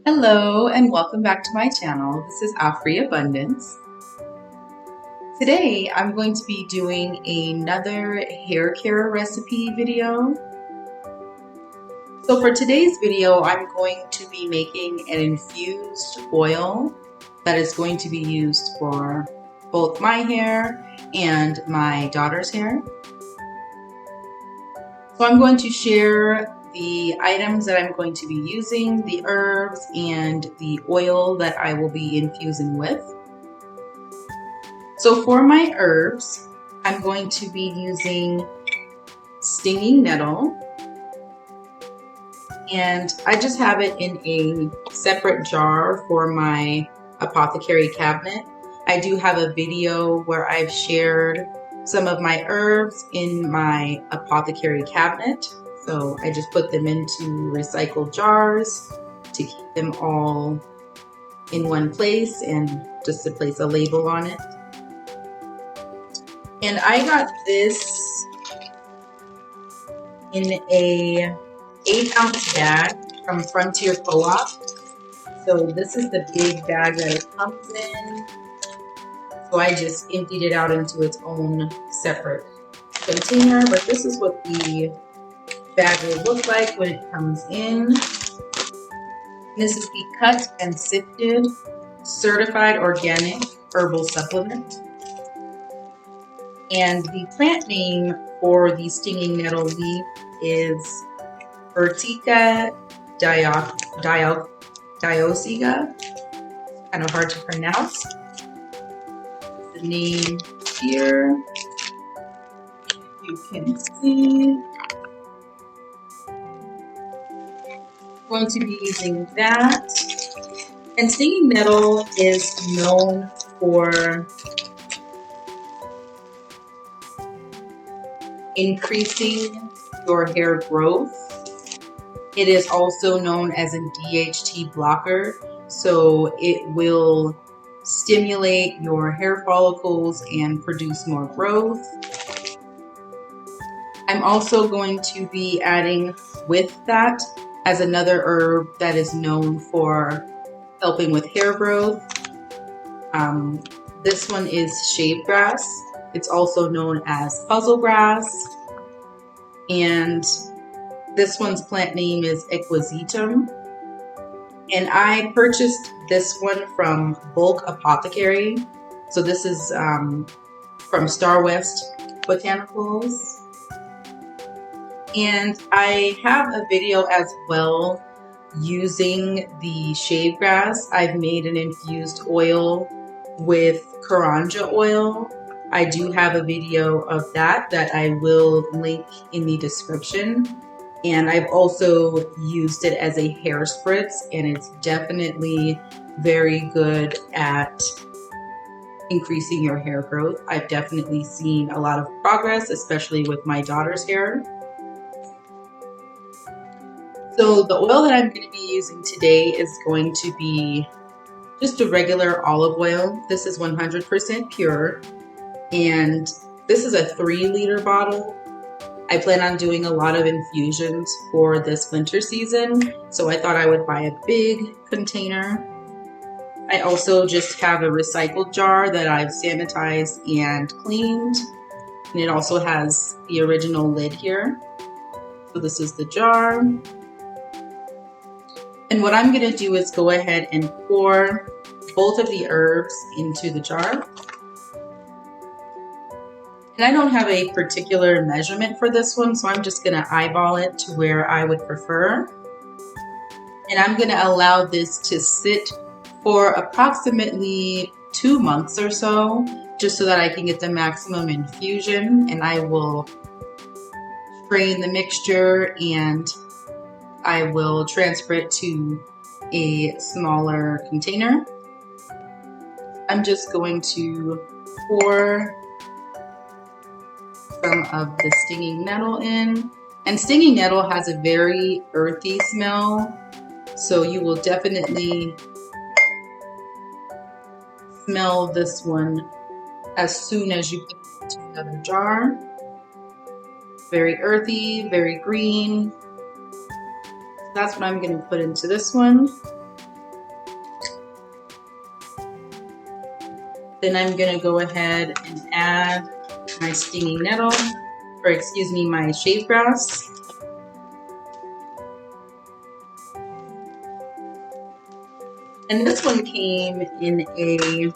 Hello and welcome back to my channel. This is Afri Abundance. Today I'm going to be doing another hair care recipe video. So for today's video, I'm going to be making an infused oil that is going to be used for both my hair and my daughter's hair. So I'm going to share the items that I'm going to be using, the herbs, and the oil that I will be infusing with. So for my herbs, I'm going to be using stinging nettle, and I just have it in a separate jar for my apothecary cabinet. I do have a video where I've shared some of my herbs in my apothecary cabinet. So I just put them into recycled jars to keep them all in one place and just to place a label on it. And I got this in a 8-ounce bag from Frontier Co-op. So this is the big bag that it comes in. So I just emptied it out into its own separate container, but this is what the bag will look like when it comes in. This is the cut and sifted certified organic herbal supplement. And the plant name for the stinging nettle leaf is Urtica diosiga. Kind of hard to pronounce. The name here, you can see. I'm going to be using that. And stinging nettle is known for increasing your hair growth. It is also known as a DHT blocker, so it will stimulate your hair follicles and produce more growth. I'm also going to be adding with that as another herb that is known for helping with hair growth. This one is shave grass. It's also known as puzzle grass. And this one's plant name is Equisetum. And I purchased this one from Bulk Apothecary. So this is from Star West Botanicals. And I have a video as well using the shave grass. I've made an infused oil with Karanja oil. I do have a video of that I will link in the description. And I've also used it as a hair spritz, and it's definitely very good at increasing your hair growth. I've definitely seen a lot of progress, especially with my daughter's hair. So the oil that I'm going to be using today is going to be just a regular olive oil. This is 100% pure, and this is a 3-liter bottle. I plan on doing a lot of infusions for this winter season, so I thought I would buy a big container. I also just have a recycled jar that I've sanitized and cleaned, and it also has the original lid here. So this is the jar. And what I'm going to do is go ahead and pour both of the herbs into the jar. And I don't have a particular measurement for this one, so I'm just going to eyeball it to where I would prefer. And I'm going to allow this to sit for approximately 2 months or so, just so that I can get the maximum infusion. And I will strain the mixture and I will transfer it to a smaller container. I'm just going to pour some of the stinging nettle in. And stinging nettle has a very earthy smell, so you will definitely smell this one as soon as you put it into another jar. Very earthy, very green. That's what I'm going to put into this one. Then I'm gonna go ahead and add my stinging nettle, or excuse me, my shave grass. And this one came in a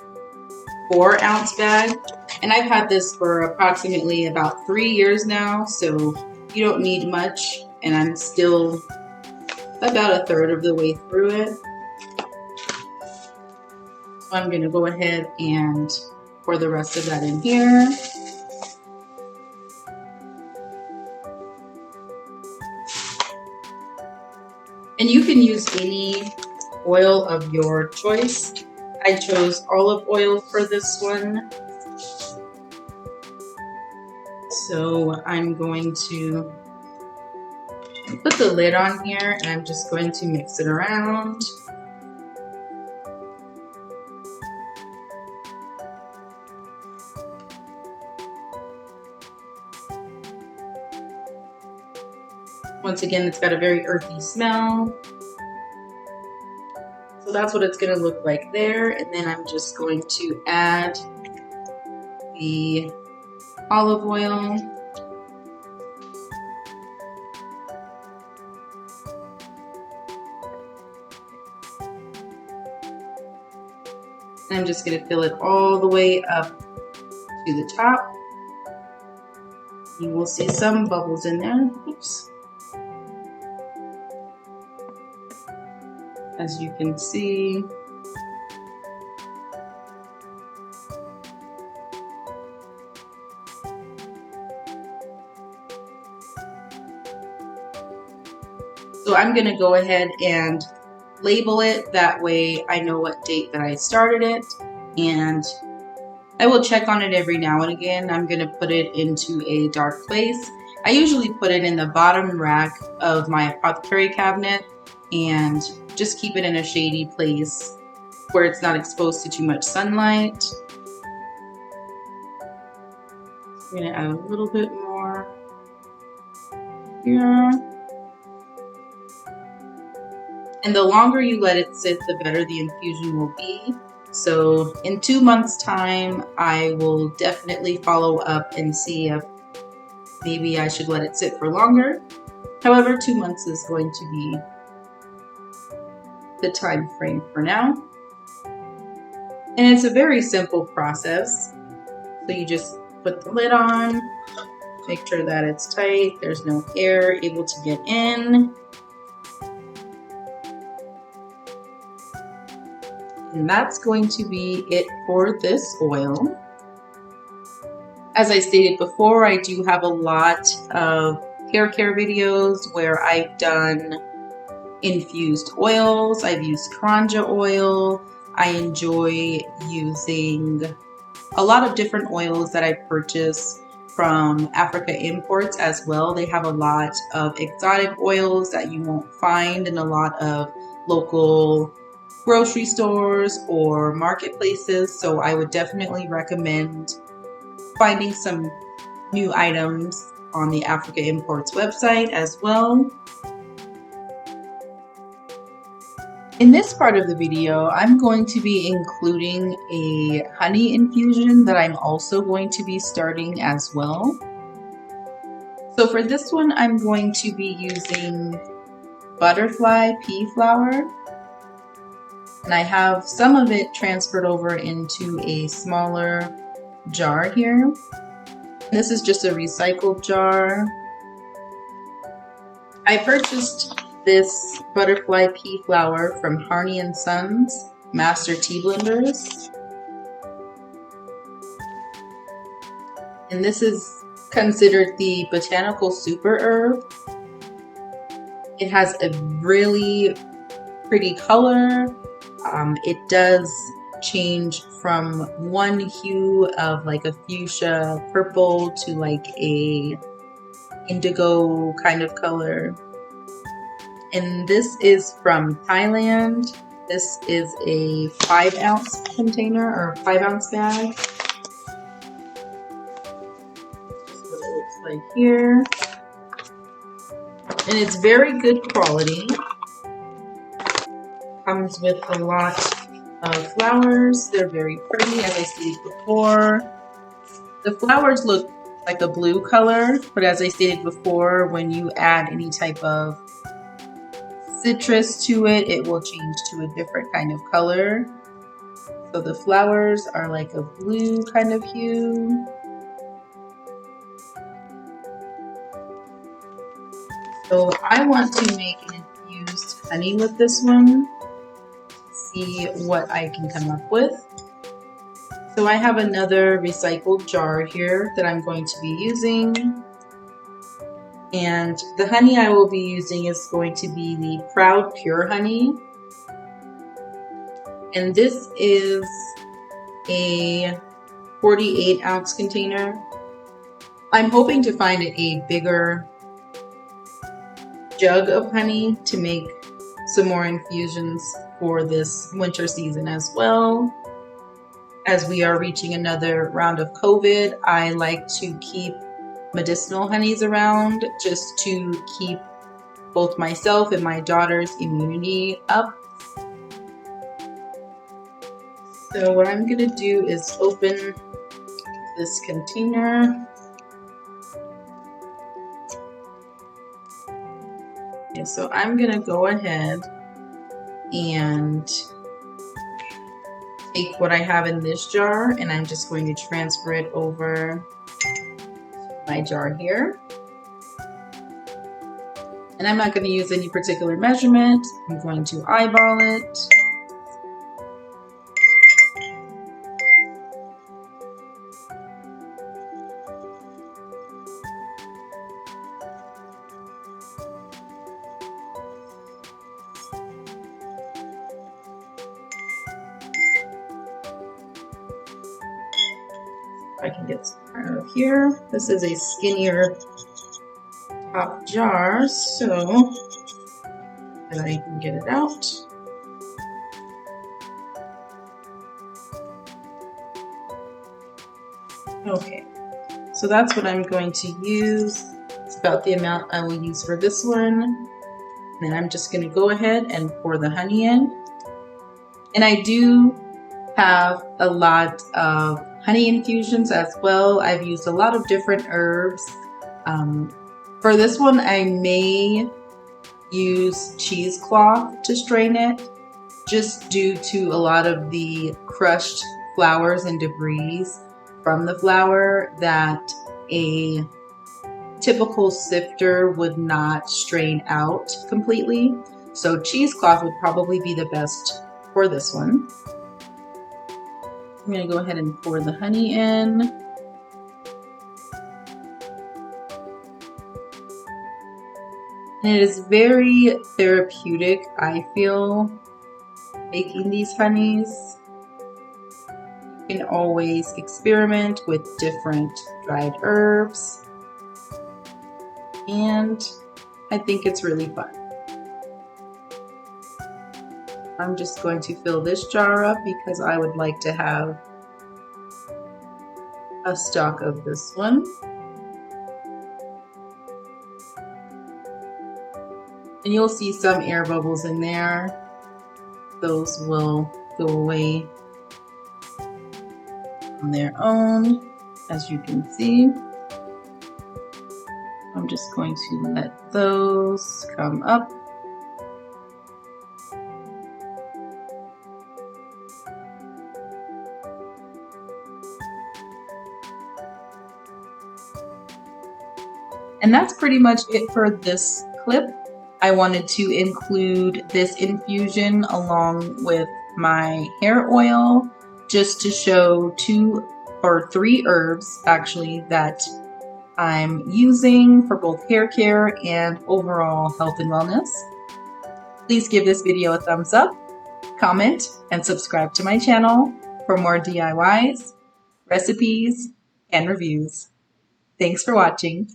4-ounce bag. And I've had this for approximately about 3 years now, so you don't need much. And I'm still about 1/3 of the way through it. So I'm gonna go ahead and pour the rest of that in here. And you can use any oil of your choice. I chose olive oil for this one. So I'm going to put the lid on here and I'm just going to mix it around. Once again, it's got a very earthy smell. So that's what it's going to look like there. And then I'm just going to add the olive oil. And I'm just going to fill it all the way up to the top. You will see some bubbles in there. Oops. As you can see. So I'm going to go ahead and label it. That way I know what date that I started it. And I will check on it every now and again. I'm going to put it into a dark place. I usually put it in the bottom rack of my apothecary cabinet and just keep it in a shady place where it's not exposed to too much sunlight. I'm going to add a little bit more here. And the longer you let it sit, the better the infusion will be. So in 2 months' time, I will definitely follow up and see if maybe I should let it sit for longer. However, 2 months is going to be the time frame for now. And it's a very simple process. So you just put the lid on, make sure that it's tight, there's no air able to get in. And that's going to be it for this oil. As I stated before, I do have a lot of hair care videos where I've done infused oils. I've used Karanja oil. I enjoy using a lot of different oils that I purchase from Africa Imports as well. They have a lot of exotic oils that you won't find in a lot of local grocery stores or marketplaces. So I would definitely recommend finding some new items on the Africa Imports website as well. In this part of the video, I'm going to be including a honey infusion that I'm also going to be starting as well. So for this one, I'm going to be using butterfly pea flower. And I have some of it transferred over into a smaller jar here. This is just a recycled jar. I purchased this butterfly pea flower from Harney & Sons Master Tea Blenders. And this is considered the botanical super herb. It has a really pretty color. It does change from one hue of like a fuchsia purple to like a indigo kind of color. And this is from Thailand. This is a 5-ounce container or 5-ounce bag. That's what it looks like here. And it's very good quality. Comes with a lot flowers. They're very pretty, as I stated before. The flowers look like a blue color, but as I stated before, when you add any type of citrus to it, it will change to a different kind of color. So the flowers are like a blue kind of hue. So I want to make an infused honey with this one. See what I can come up with. So I have another recycled jar here that I'm going to be using. And the honey I will be using is going to be the Proud Pure honey. And this is a 48-ounce container. I'm hoping to find a bigger jug of honey to make some more infusions for this winter season as well. As we are reaching another round of COVID, I like to keep medicinal honeys around just to keep both myself and my daughter's immunity up. So what I'm gonna do is open this container. Okay, so I'm gonna go ahead and take what I have in this jar and I'm just going to transfer it over my jar here. And I'm not going to use any particular measurement. I'm going to eyeball it. I can get some out of here. This is a skinnier top jar, so that I can get it out. Okay, so that's what I'm going to use. It's about the amount I will use for this one. And then I'm just going to go ahead and pour the honey in. And I do have a lot of honey infusions as well. I've used a lot of different herbs. For this one, I may use cheesecloth to strain it, just due to a lot of the crushed flowers and debris from the flower that a typical sifter would not strain out completely. So cheesecloth would probably be the best for this one. I'm going to go ahead and pour the honey in. And it is very therapeutic, I feel, making these honeys. You can always experiment with different dried herbs. And I think it's really fun. I'm just going to fill this jar up because I would like to have a stock of this one. And you'll see some air bubbles in there. Those will go away on their own, as you can see. I'm just going to let those come up. And that's pretty much it for this clip. I wanted to include this infusion along with my hair oil just to show 2 or 3 herbs actually that I'm using for both hair care and overall health and wellness. Please give this video a thumbs up, comment, and subscribe to my channel for more DIYs, recipes, and reviews. Thanks for watching.